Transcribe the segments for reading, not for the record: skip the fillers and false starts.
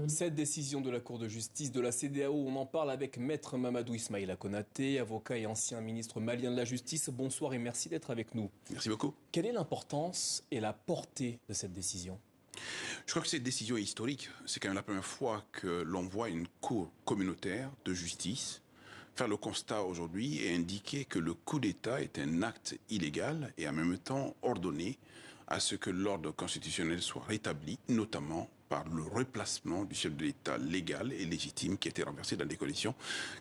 Cette décision de la Cour de justice de la CEDEAO, on en parle avec Maître Mamadou Ismaïla Konaté, avocat et ancien ministre malien de la Justice. Bonsoir et merci d'être avec nous. Merci beaucoup. Quelle est l'importance et la portée de cette décision ? Je crois que cette décision est historique. C'est quand même la première fois que l'on voit une Cour communautaire de justice faire le constat aujourd'hui et indiquer que le coup d'État est un acte illégal et en même temps ordonner à ce que l'ordre constitutionnel soit rétabli, notamment par le replacement du chef de l'État légal et légitime qui a été renversé dans des conditions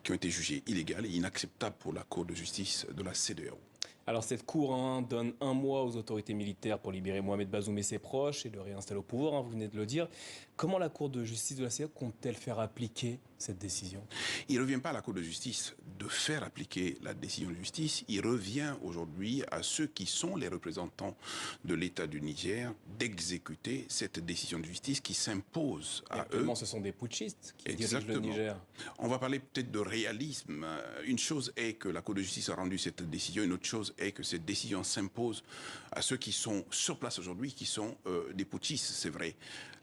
qui ont été jugées illégales et inacceptables pour la Cour de justice de la CEDEAO. Alors cette Cour donne 1 mois aux autorités militaires pour libérer Mohamed Bazoum et ses proches et le réinstaller au pouvoir, vous venez de le dire. Comment la Cour de justice de la CEDEAO compte-t-elle faire appliquer cette décision ? Il ne revient pas à la Cour de justice de faire appliquer la décision de justice. Il revient aujourd'hui à ceux qui sont les représentants de l'État du Niger d'exécuter cette décision de justice qui s'impose à eux. Ce sont des putschistes qui dirigent le Niger. On va parler peut-être de réalisme. Une chose est que la Cour de justice a rendu cette décision, une autre chose est que cette décision s'impose à ceux qui sont sur place aujourd'hui, qui sont des putschistes, c'est vrai.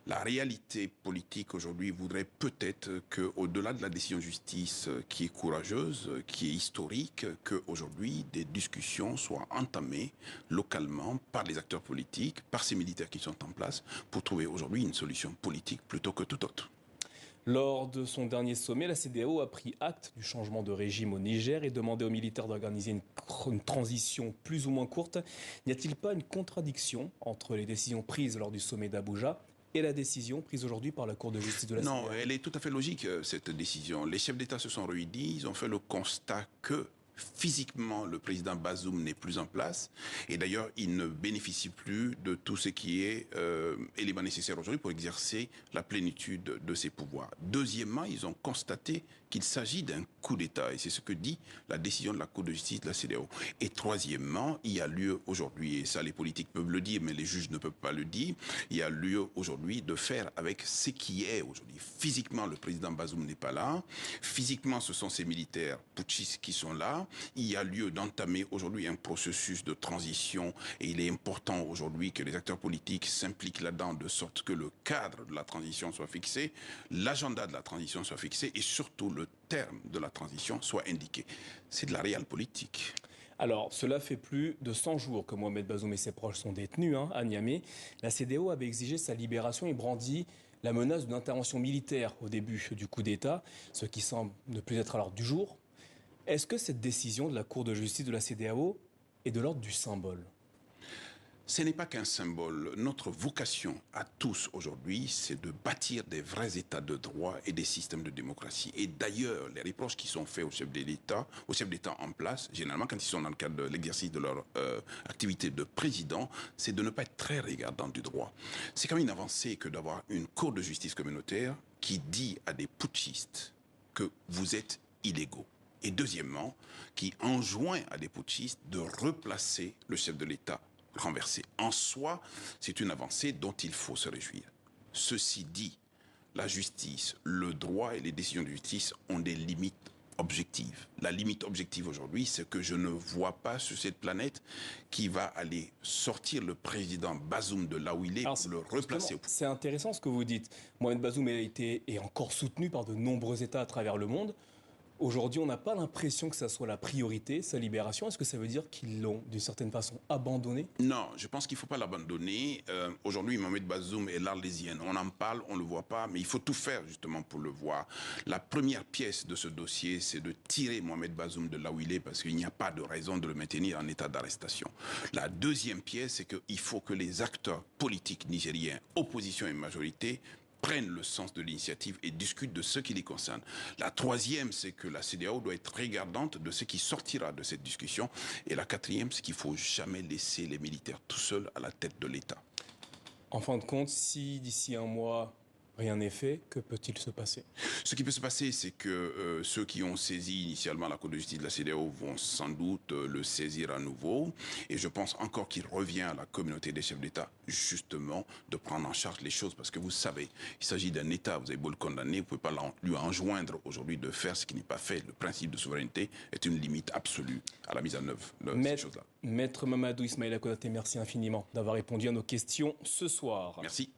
La réalité politique aujourd'hui voudrait peut-être qu'au-delà de la décision de justice qui est courageuse, qui est historique, qu'aujourd'hui des discussions soient entamées localement par les acteurs politiques, par ces militaires qui sont en place, pour trouver aujourd'hui une solution politique plutôt que toute autre. Lors de son dernier sommet, la CEDEAO a pris acte du changement de régime au Niger et demandé aux militaires d'organiser une transition plus ou moins courte. N'y a-t-il pas une contradiction entre les décisions prises lors du sommet d'Abuja et la décision prise aujourd'hui par la Cour de justice de la CEDEAO? Non, elle est tout à fait logique, cette décision. Les chefs d'État se sont réunis, ils ont fait le constat que physiquement, le président Bazoum n'est plus en place. Et d'ailleurs, il ne bénéficie plus de tout ce qui est élément nécessaire aujourd'hui pour exercer la plénitude de ses pouvoirs. Deuxièmement, ils ont constaté qu'il s'agit d'un coup d'État. Et c'est ce que dit la décision de la Cour de justice de la CEDEAO. Et troisièmement, il y a lieu aujourd'hui, et ça les politiques peuvent le dire, mais les juges ne peuvent pas le dire, il y a lieu aujourd'hui de faire avec ce qui est aujourd'hui. Physiquement, le président Bazoum n'est pas là. Physiquement, ce sont ces militaires putschistes qui sont là. Il y a lieu d'entamer aujourd'hui un processus de transition et il est important aujourd'hui que les acteurs politiques s'impliquent là-dedans de sorte que le cadre de la transition soit fixé, l'agenda de la transition soit fixé et surtout le terme de la transition soit indiqué. C'est de la réelle politique. Alors, cela fait plus de 100 jours que Mohamed Bazoum et ses proches sont détenus à Niamey. La CEDEAO avait exigé sa libération et brandi la menace d'une intervention militaire au début du coup d'État, ce qui semble ne plus être à l'ordre du jour. Est-ce que cette décision de la Cour de justice de la CEDEAO est de l'ordre du symbole ? Ce n'est pas qu'un symbole. Notre vocation à tous aujourd'hui, c'est de bâtir des vrais états de droit et des systèmes de démocratie. Et d'ailleurs, les reproches qui sont faits aux chefs d'État en place, généralement quand ils sont dans le cadre de l'exercice de leur activité de président, c'est de ne pas être très regardant du droit. C'est quand même une avancée que d'avoir une Cour de justice communautaire qui dit à des putschistes que vous êtes illégaux. Et deuxièmement, qui enjoint à des putschistes de replacer le chef de l'État renversé. En soi, c'est une avancée dont il faut se réjouir. Ceci dit, la justice, le droit et les décisions de justice ont des limites objectives. La limite objective aujourd'hui, c'est que je ne vois pas sur cette planète qui va aller sortir le président Bazoum de là où il est pour le replacer au pouvoir. C'est intéressant ce que vous dites. Mohamed Bazoum a été et encore soutenu par de nombreux États à travers le monde. Aujourd'hui, on n'a pas l'impression que ça soit la priorité, sa libération. Est-ce que ça veut dire qu'ils l'ont, d'une certaine façon, abandonné ? Non, je pense qu'il ne faut pas l'abandonner. Aujourd'hui, Mohamed Bazoum est l'Arlésienne. On en parle, on ne le voit pas, mais il faut tout faire justement pour le voir. La première pièce de ce dossier, c'est de tirer Mohamed Bazoum de là où il est, parce qu'il n'y a pas de raison de le maintenir en état d'arrestation. La deuxième pièce, c'est qu'il faut que les acteurs politiques nigériens, opposition et majorité, prennent le sens de l'initiative et discutent de ce qui les concerne. La troisième, c'est que la CEDEAO doit être regardante de ce qui sortira de cette discussion. Et la quatrième, c'est qu'il ne faut jamais laisser les militaires tout seuls à la tête de l'État. En fin de compte, si d'ici 1 mois, rien n'est fait, que peut-il se passer ? Ce qui peut se passer, c'est que ceux qui ont saisi initialement la Cour de justice de la CEDEAO vont sans doute le saisir à nouveau. Et je pense encore qu'il revient à la communauté des chefs d'État, justement, de prendre en charge les choses. Parce que vous savez, il s'agit d'un État, vous avez beau le condamner, vous ne pouvez pas lui enjoindre aujourd'hui de faire ce qui n'est pas fait. Le principe de souveraineté est une limite absolue à la mise en œuvre de ces choses-là. Maître Mamadou Ismaïla Konaté, merci infiniment d'avoir répondu à nos questions ce soir. Merci.